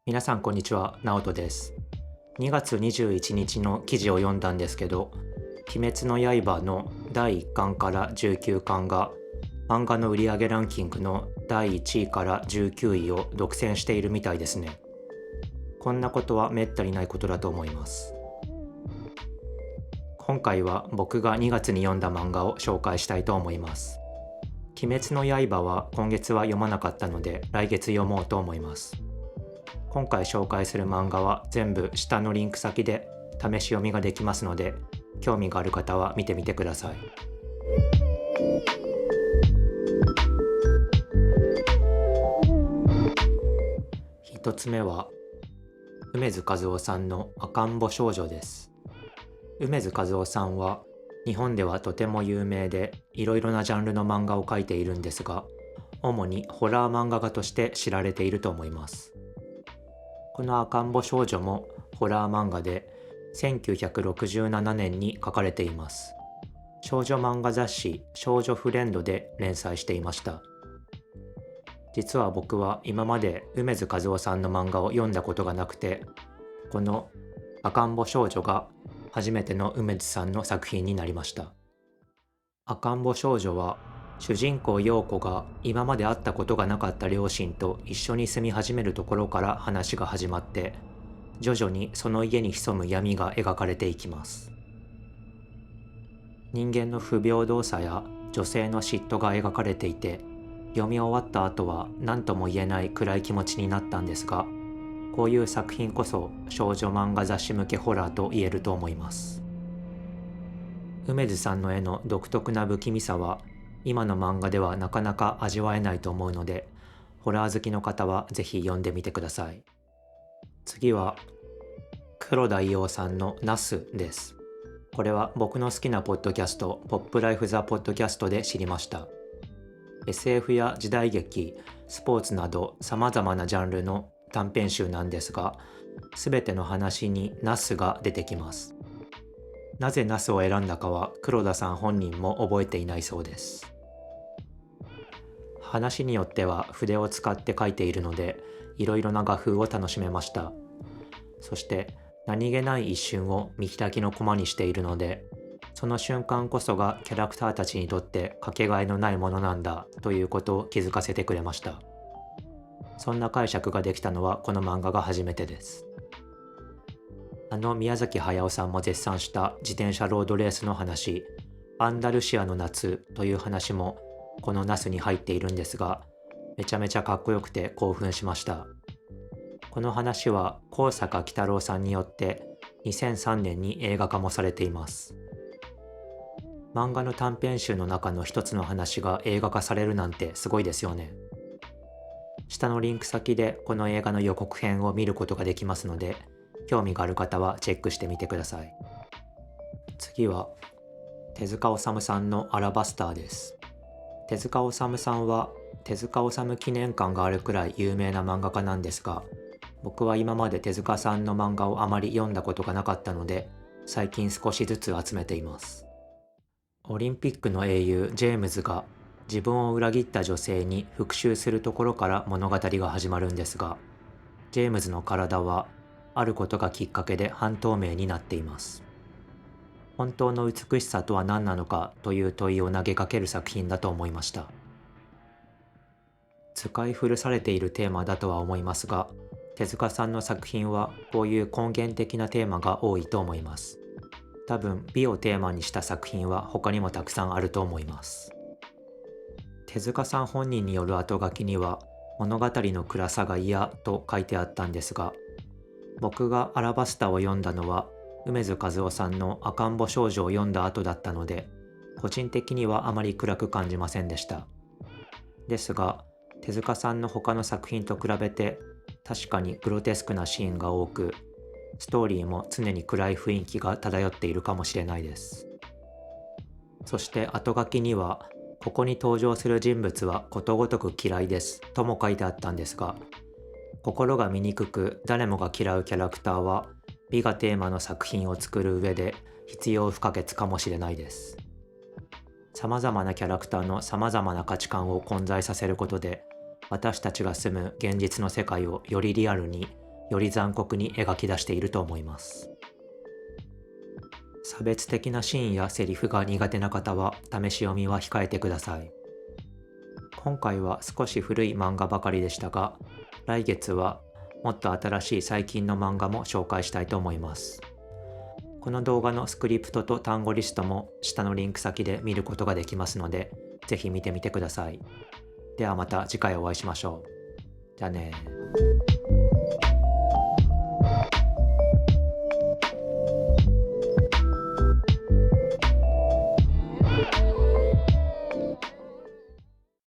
皆さんこんにちは、ナオトです。2月21日の記事を読んだんですけど、鬼滅の刃の第1巻から19巻が漫画の売上ランキングの第1位から19位を独占しているみたいですね。こんなことはめったにないことだと思います。今回は僕が2月に読んだ漫画を紹介したいと思います。鬼滅の刃は今月は読まなかったので来月読もうと思います。今回紹介する漫画は全部下のリンク先で試し読みができますので、興味がある方は見てみてください。一つ目は梅津和夫さんの赤ん坊少女です。梅津和夫さんは日本ではとても有名でいろいろなジャンルの漫画を描いているんですが、主にホラー漫画家として知られていると思います。この赤ん坊少女もホラー漫画で1967年に書かれています。少女漫画雑誌少女フレンドで連載していました。実は僕は今まで梅津和夫さんの漫画を読んだことがなくて、この赤ん坊少女が初めての梅津さんの作品になりました。赤ん坊少女は主人公陽子が今まで会ったことがなかった両親と一緒に住み始めるところから話が始まって、徐々にその家に潜む闇が描かれていきます。人間の不平等さや女性の嫉妬が描かれていて、読み終わった後は何とも言えない暗い気持ちになったんですが、こういう作品こそ少女漫画雑誌向けホラーと言えると思います。梅津さんの絵の独特な不気味さは今の漫画ではなかなか味わえないと思うので、ホラー好きの方はぜひ読んでみてください。次は黒田伊王さんのナスです。これは僕の好きなポッドキャスト、ポップライフザポッドキャストで知りました。SF や時代劇、スポーツなど様々なジャンルの短編集なんですが、すべての話にナスが出てきます。なぜナスを選んだかは黒田さん本人も覚えていないそうです。話によっては筆を使って描いているので、いろいろな画風を楽しめました。そして何気ない一瞬を見開きのコマにしているので、その瞬間こそがキャラクターたちにとってかけがえのないものなんだということを気づかせてくれました。そんな解釈ができたのはこの漫画が初めてです。宮崎駿さんも絶賛した自転車ロードレースの話、アンダルシアの夏という話もこのナスに入っているんですが、めちゃめちゃかっこよくて興奮しました。この話は高坂喜太郎さんによって2003年に映画化もされています。漫画の短編集の中の一つの話が映画化されるなんてすごいですよね。下のリンク先でこの映画の予告編を見ることができますので、興味がある方はチェックしてみてください。次は手塚治虫さんのアラバスターです。手塚治虫さんは手塚治虫記念館があるくらい有名な漫画家なんですが、僕は今まで手塚さんの漫画をあまり読んだことがなかったので、最近少しずつ集めています。オリンピックの英雄ジェームズが自分を裏切った女性に復讐するところから物語が始まるんですが、ジェームズの体はあることがきっかけで半透明になっています。本当の美しさとは何なのかという問いを投げかける作品だと思いました。使い古されているテーマだとは思いますが、手塚さんの作品はこういう根源的なテーマが多いと思います。多分美をテーマにした作品は他にもたくさんあると思います。手塚さん本人による後書きには物語の暗さが嫌と書いてあったんですが、僕がアラバスタを読んだのは梅津和夫さんの赤ん坊少女を読んだ後だったので、個人的にはあまり暗く感じませんでした。ですが手塚さんの他の作品と比べて確かにグロテスクなシーンが多く、ストーリーも常に暗い雰囲気が漂っているかもしれないです。そして後書きには、ここに登場する人物はことごとく嫌いですとも書いてあったんですが、心が醜く誰もが嫌うキャラクターは美がテーマの作品を作る上で必要不可欠かもしれないです。様々なキャラクターの様々な価値観を混在させることで、私たちが住む現実の世界をよりリアルに、より残酷に描き出していると思います。差別的なシーンやセリフが苦手な方は試し読みは控えてください。今回は少し古い漫画ばかりでしたが、来月はもっと新しい最近の漫画も紹介したいと思います。この動画のスクリプトと単語リストも下のリンク先で見ることができますので、ぜひ見てみてください。ではまた次回お会いしましょう。じゃあねー。